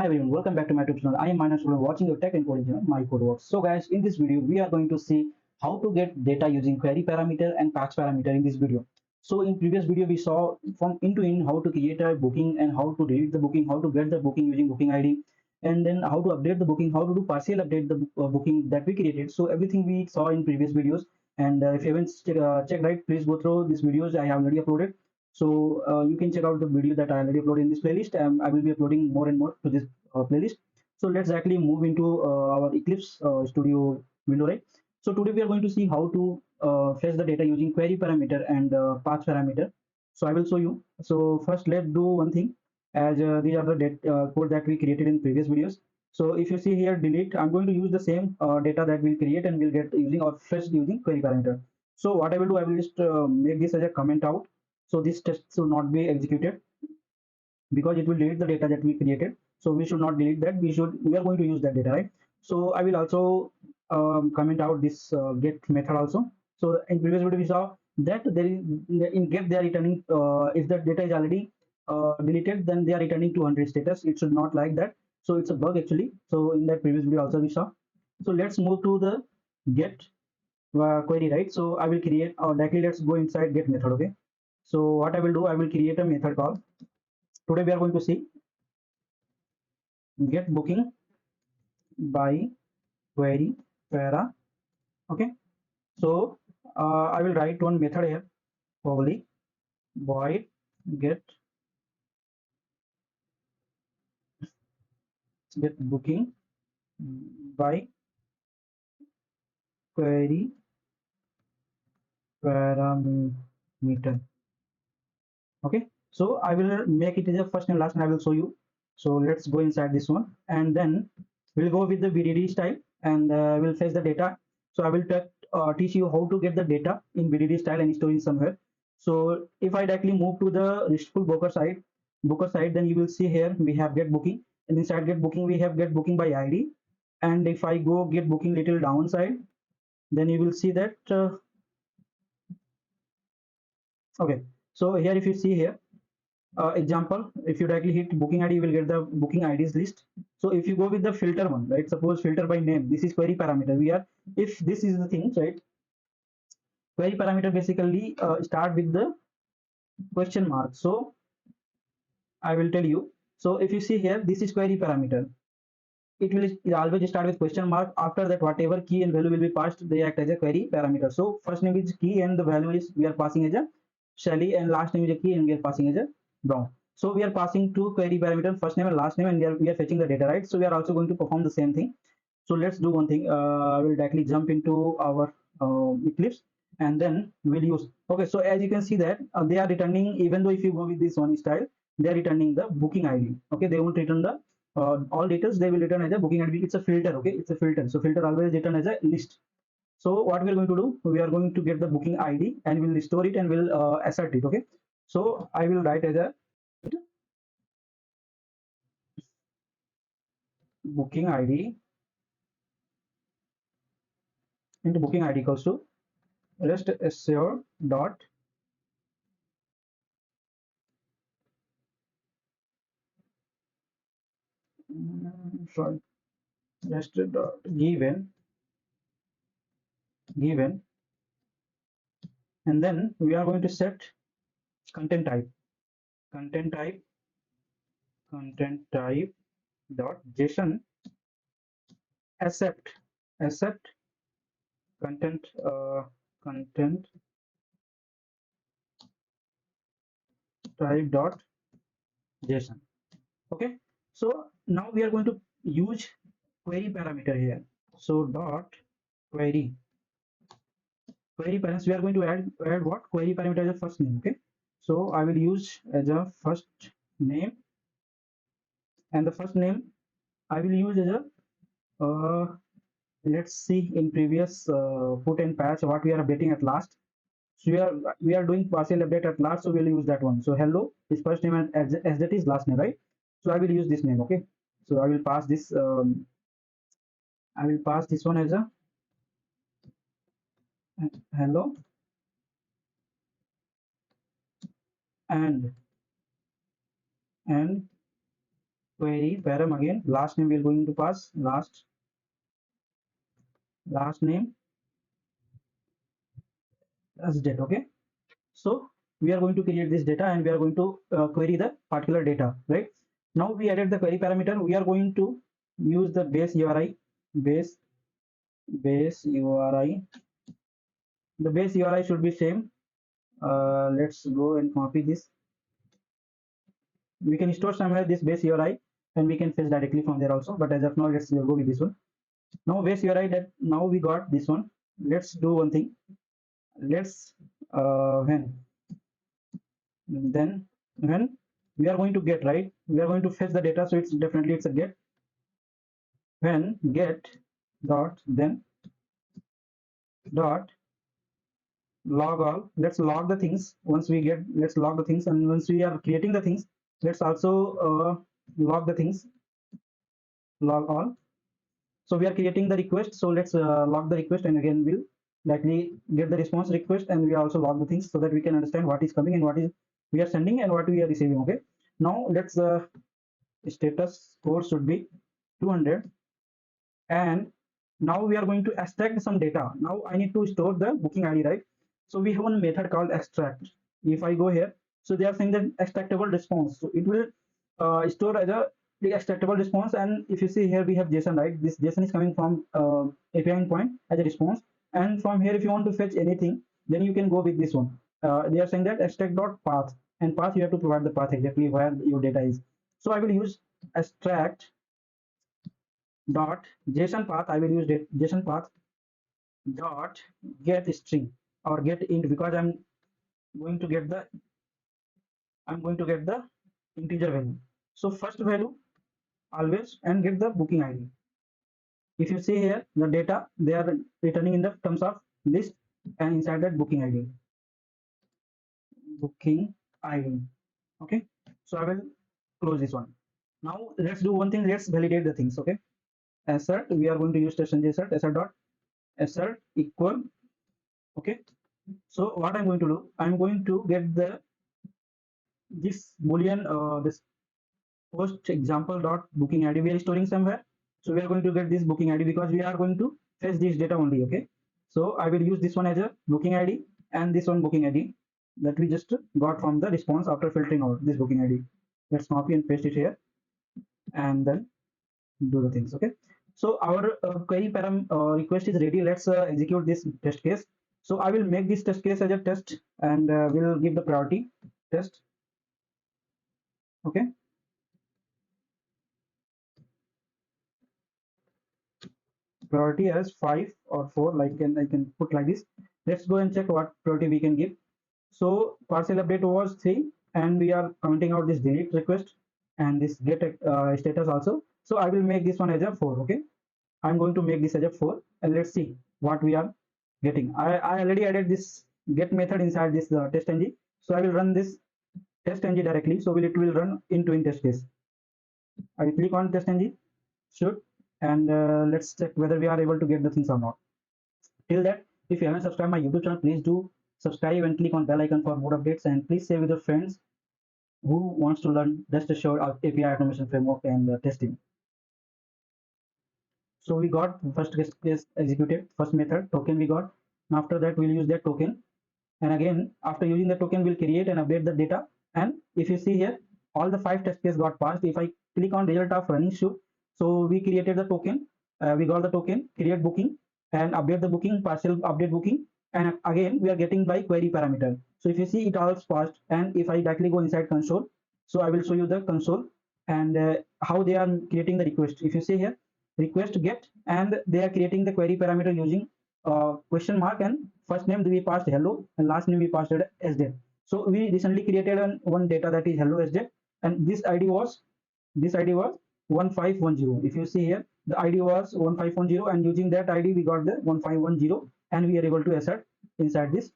Hi everyone, welcome back to my YouTube channel. I am Minor Student watching your tech and coding channel, MyCodeWorks. So guys, in this video, we are going to see how to get data using query parameter and patch parameter in this video. So in previous video, we saw from end to end how to create a booking and how to delete the booking, how to get the booking using booking ID, and then how to update the booking, how to do partial update the booking that we created. So everything we saw in previous videos. And if you haven't checked right, please go through these videos I have already uploaded. So you can check out the video that I already uploaded in this playlist. I will be uploading more and more to this playlist. So let's actually move into our Eclipse Studio window, right? So today we are going to see how to fetch the data using query parameter and path parameter. So I will show you. So first, let's do one thing. As these are the code that we created in previous videos. So if you see here, delete, I'm going to use the same data that we'll create and we'll get using or fetch using query parameter. So what I will do, I will just make this as a comment out. So this test should not be executed because it will delete the data that we created. So we should not delete that. We are going to use that data, right? So I will also comment out this get method also. So in previous video we saw that there is in get they are returning if the data is already deleted, then they are returning 200 status. It should not like that. So it's a bug actually. So in that previous video also we saw. So let's move to the get query, right? So I will create or directly let's go inside get method. Okay, so what I will do, I will create a method call. Today we are going to see get booking by query para. Okay, so I will write one method here, probably void get booking by query parameter. Okay, so I will make it as a first and last and I will show you. So let's go inside this one and then we'll go with the VDD style and we'll fetch the data. So I will teach you how to get the data in VDD style and store it somewhere. So if I directly move to the RESTful booker side, then you will see here we have get booking, and inside get booking we have get booking by ID. And if I go get booking little downside, then you will see that okay. So here if you see here example, if you directly hit booking ID, you will get the booking IDs list. So if you go with the filter one, right, suppose filter by name, this is query parameter. We are, if this is the thing, right, query parameter basically start with the question mark. So I will tell you. So if you see here, this is query parameter. It will always start with question mark. After that, whatever key and value will be passed, they act as a query parameter. So first name is key and the value is we are passing as a Shelly, and last name is a key and we are passing as a Brown. So we are passing two query parameters, first name and last name, and we are fetching the data, right? So we are also going to perform the same thing. So let's do one thing. I will directly jump into our Eclipse and then we'll use. Okay, so as you can see that they are returning, even though if you go with this one style, they are returning the booking ID. Okay, they won't return the all details. They will return as a booking ID. It's a filter. Okay, it's a filter. So filter always return as a list. So what we are going to do, we are going to get the booking ID and we'll restore it and we'll assert it. Okay, so I will write as a booking ID into booking ID equals to RestAssured dot sorry rest dot given, and then we are going to set content type content type content type dot JSON accept content content type dot JSON. Okay, so now we are going to use query parameter here. So dot query params, we are going to add what query parameter as a first name. Okay, so I will use as a first name, and the first name I will use as a let's see in previous put and patch what we are updating at last. So we are doing partial update at last, so we'll use that one. So hello is first name and as that is last name, right? So I will use this name. Okay, so I will pass this I will pass this one as a hello and query param. Again, last name we are going to pass last name as date. Okay, so we are going to create this data and we are going to query the particular data, right? Now we added the query parameter. We are going to use the base URI, base URI. The base URI should be same. Let's go and copy this. We can store somewhere this base URI and we can fetch directly from there also, but as of now let's go with this one. Now base URI, that now we got this one. Let's do one thing. Let's when we are going to get, right, we are going to fetch the data, so it's definitely it's a get. When get dot then dot log all. Let's log the things. Once we get, let's log the things, and once we are creating the things, let's also log the things, log all. So we are creating the request, so let's log the request, and again we'll likely get the response request, and we also log the things so that we can understand what is coming and what is we are sending and what we are receiving. Okay, now let's status code should be 200, and now we are going to extract some data. Now I need to store the booking ID, right? So we have one method called extract. If I go here, so they are saying that extractable response, so it will store as a the extractable response. And if you see here, we have JSON, right? This JSON is coming from API endpoint as a response, and from here if you want to fetch anything, then you can go with this one. They are saying that extract.path, and path you have to provide the path exactly where your data is. So I will use extract dot JSON path. I will use JSON path dot get string or get int, because I'm going to get the integer value. So first value always, and get the booking ID. If you see here, the data they are returning in the terms of list, and inside that booking ID. Okay, so I will close this one. Now let's do one thing. Let's validate the things. Okay, assert, we are going to use test assert, assert dot assert equal. Okay, so what I'm going to do, I'm going to get this boolean, this post example dot booking ID we are storing somewhere. So we are going to get this booking ID because we are going to fetch this data only. Okay, so I will use this one as a booking ID, and this one booking ID that we just got from the response after filtering out this booking ID. Let's copy and paste it here, and then do the things. Okay, so our query param request is ready. Let's execute this test case. So I will make this test case as a test, and we'll give the priority test. Okay, priority as 5 or 4, like I can put like this. Let's go and check what priority we can give. So parcel update was 3, and we are commenting out this delete request and this get status also. So I will make this one as a 4. Okay, I'm going to make this as a 4, and let's see what we are getting. I already added this get method inside this test ng. So I will run this test ng directly, so it will run into in test case. I will click on test ng, should, and let's check whether we are able to get the things or not. Till that, if you haven't subscribed my YouTube channel, please do subscribe and click on bell icon for more updates, and please share with your friends who wants to learn RestAssured API automation framework and testing. So we got first case executed, first method token we got. After that, we'll use that token, and again after using the token, we'll create and update the data. And if you see here, all the 5 test cases got passed. If I click on result of running should, so we created the token, we got the token, create booking, and update the booking, partial update booking, and again we are getting by query parameter. So if you see, it all passed. And if I directly go inside console, so I will show you the console and how they are creating the request. If you see here, request get, and they are creating the query parameter using question mark, and first name we passed hello, and last name we passed as date. So we recently created one data that is hello as date, and this ID was 1510. If you see here, the ID was 1510, and using that ID we got the 1510, and we are able to assert inside this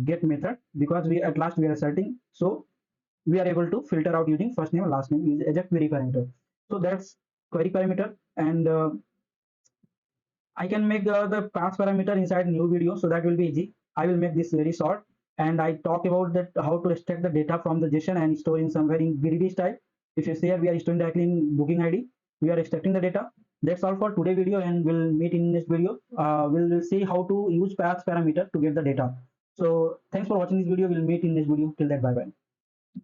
get method, because we at last we are asserting. So we are able to filter out using first name, last name is as a query parameter. So that's query parameter, and I can make the path parameter inside new video, so that will be easy. I will make this very short, and I talk about that how to extract the data from the JSON and store in somewhere in greedy style. If you say we are storing directly in booking ID, we are extracting the data. That's all for today video, and we'll meet in this video. We'll see how to use path parameter to get the data. So thanks for watching this video. We'll meet in this video. Till that, bye bye.